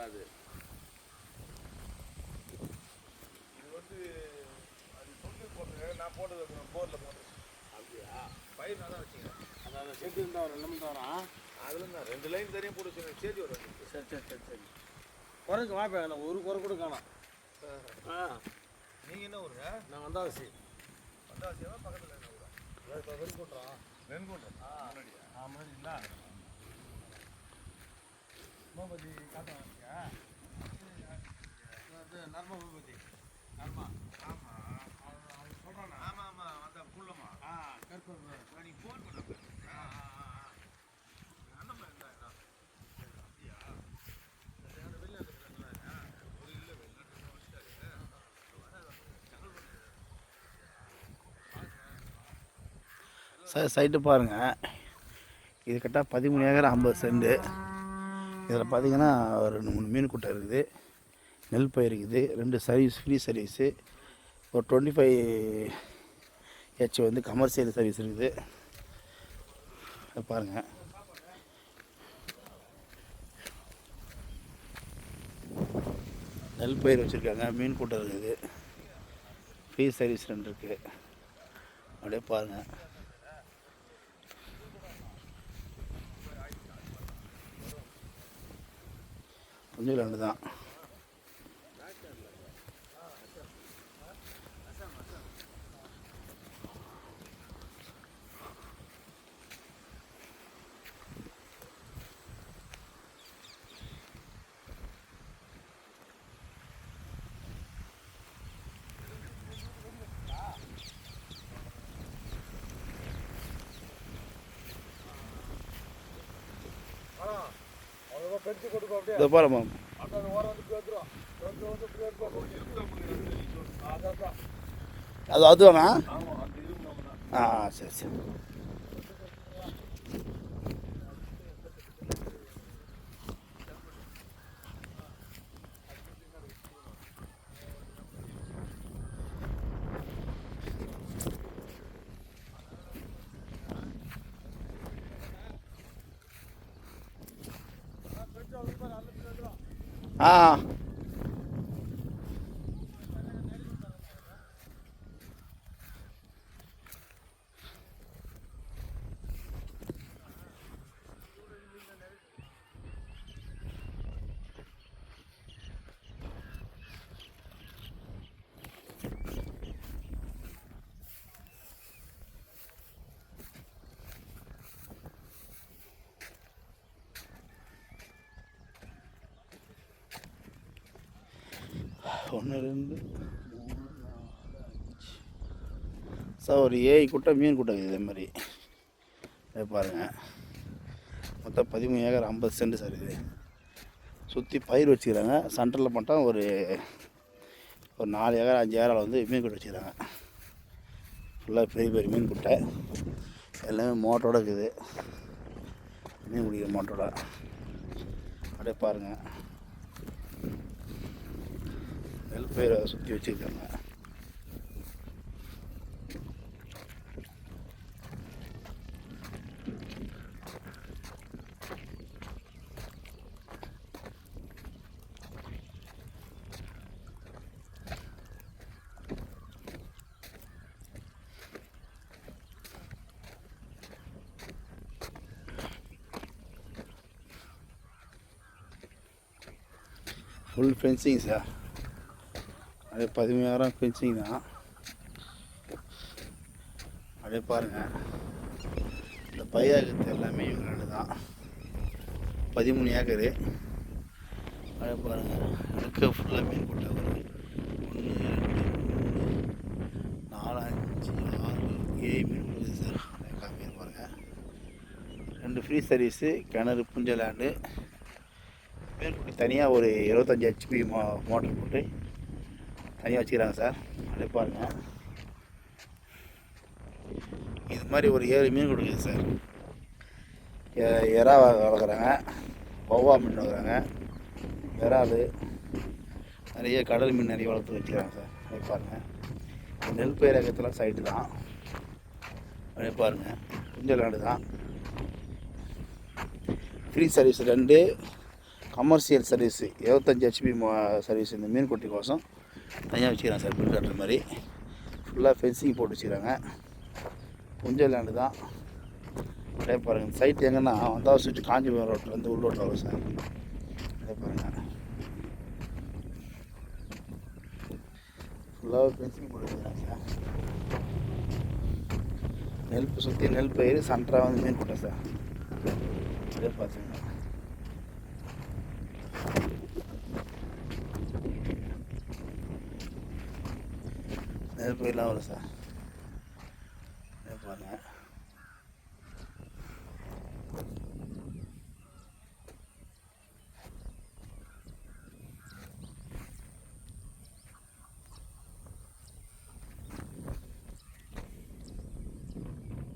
அது இது வந்து அது தொழில் போட்டு நான் போட்டது போரில் போட்டது. அப்படியா? பயிர் நல்லா வச்சுக்கிறேன். அதான் செடி இருந்தால் ரெண்டு வரும். அதில் தான் 2 லைன் தனியாக போட்டு வச்சுருக்கேன். செடி வரும். சரி. குறைக்கு வாய்ப்பு ஒரு குறை கூட காணும். நீங்கள் என்ன ஊருங்க? நான் வந்தாவாசி. வந்தாவாசியா பக்கத்தில் என்ன ஊரா? இப்போ வெண்குன்றம். முன்னாடியா? முன்னாடிங்களா? மோபதி காட்டுவாங்க. இது நர்மா மோபதி. நர்மா. ஆமாம். அவன் சொல்கிறானா? ஆமாம் அந்த புள்ளமா. கருப்பு. நீங்கள் ஃபோன் பண்ண. அண்ணம்மா இல்லை அப்படியா? அந்த வெளில இருக்கிறாங்களா? ஒரு இல்லை வெளிநாட்டு வச்சுட்டாரு. சார் சைட்டு பாருங்கள். இது கரெக்டாக 13 ஏக்கர் 50 சென்ட். இதில் பார்த்தீங்கன்னா ஒரு 2 3 மீன் குட்டை இருக்குது, நெல் பயிர் இருக்குது, 2 சர்வீஸ் ஃப்ரீ சர்வீஸு, ஒரு 25 ஹெச் வந்து கமர்ஷியல் சர்வீஸ் இருக்குது. பாருங்கள். நெல் பயிர் வச்சுருக்காங்க, மீன் கூட்டம் இருக்குது, ஃப்ரீ சர்வீஸ் 2 இருக்குது. அப்படியே பாருங்கள். கொஞ்சம் 2 தான். இதை பாருமா, அது வேணா. சரி. ஒன்று 2 3 4 5 சார் ஒரு 7 குட்டை மீன் குட்டை இதே மாதிரி. இதை பாருங்கள். மொத்தம் 13 ஏக்கர் 50 சென்ட் சார். இது சுற்றி பயிர் வச்சுக்கிறாங்க. சென்டரில் மட்டும் ஒரு 4 ஏக்கர் 5 ஏக்கரால் வந்து மீன் குட்டை வச்சுக்கிறாங்க. ஃபுல்லாக பெரிய மீன் குட்டை எல்லாமே மோட்டரோடு இருக்குது, மீன் பிடிக்கிற மோட்டரோட. அப்படியே பாருங்கள். நெல் பயிரை சுற்றி வச்சுருக்காங்க. Full fencing sir. அது 13,000 ஃபென்சிங் தான். அப்படியே பாருங்கள். இந்த பயிராகிறது எல்லாமே இவங்க தான். 13 ஏக்கரு. அப்படியே பாருங்கள். எனக்கு ஃபுல்லாக மீன் போட்டால் 1 2 3 4 5 6 7 மீன் கொடுக்குது சார். அப்படியே மீன் பாருங்கள். 2 ஃப்ரீ சர்வீஸு, கிணறு, புஞ்ச லேண்டு, மீன் குட்டி தனியாக ஒரு 25 ஹெச்பி மோட்டர் போட்டு தனியாக வச்சுக்கிறாங்க சார். அப்படியே பாருங்கள். இது மாதிரி ஒரு 7 மீன் கொடுக்குது சார். எறா வளர்க்குறாங்க, வவ்வா மீன் வளர்க்குறாங்க, விரால், நிறைய கடல் மீன் நிறைய வளர்த்து வச்சுக்கிறாங்க சார். அப்படியே பாருங்கள். நெல் பயிரகத்தெல்லாம் சைட்டு தான். அப்படியே பாருங்கள். கொஞ்சம் லேண்டு தான். Free service 2, commercial service 25 HP service இந்த மீன் குட்டி கோசம் தனியாக வச்சுக்கிறாங்க சார். பில் கட்டுற மாதிரி ஃபுல்லாக ஃபென்சிங் போட்டு வச்சுக்கிறாங்க. புஞ்ச லேண்டு தான். அதே பாருங்கள் சைட் எங்கன்னா வந்தால் சுற்றி காஞ்சிபுரம் ரோட்லேருந்து உள்ளோட்டில் வரும் சார். அதே பாருங்கள் ஃபுல்லாக ஃபென்சிங் போட்டு வச்சுக்கிறாங்க சார். நெல் சுற்றி நெல் பயிர் சென்டராக வந்து மீன் போட்டேன் சார். அதே பார்த்துங்க நெல் பயிரெலாம் வரும் சார்.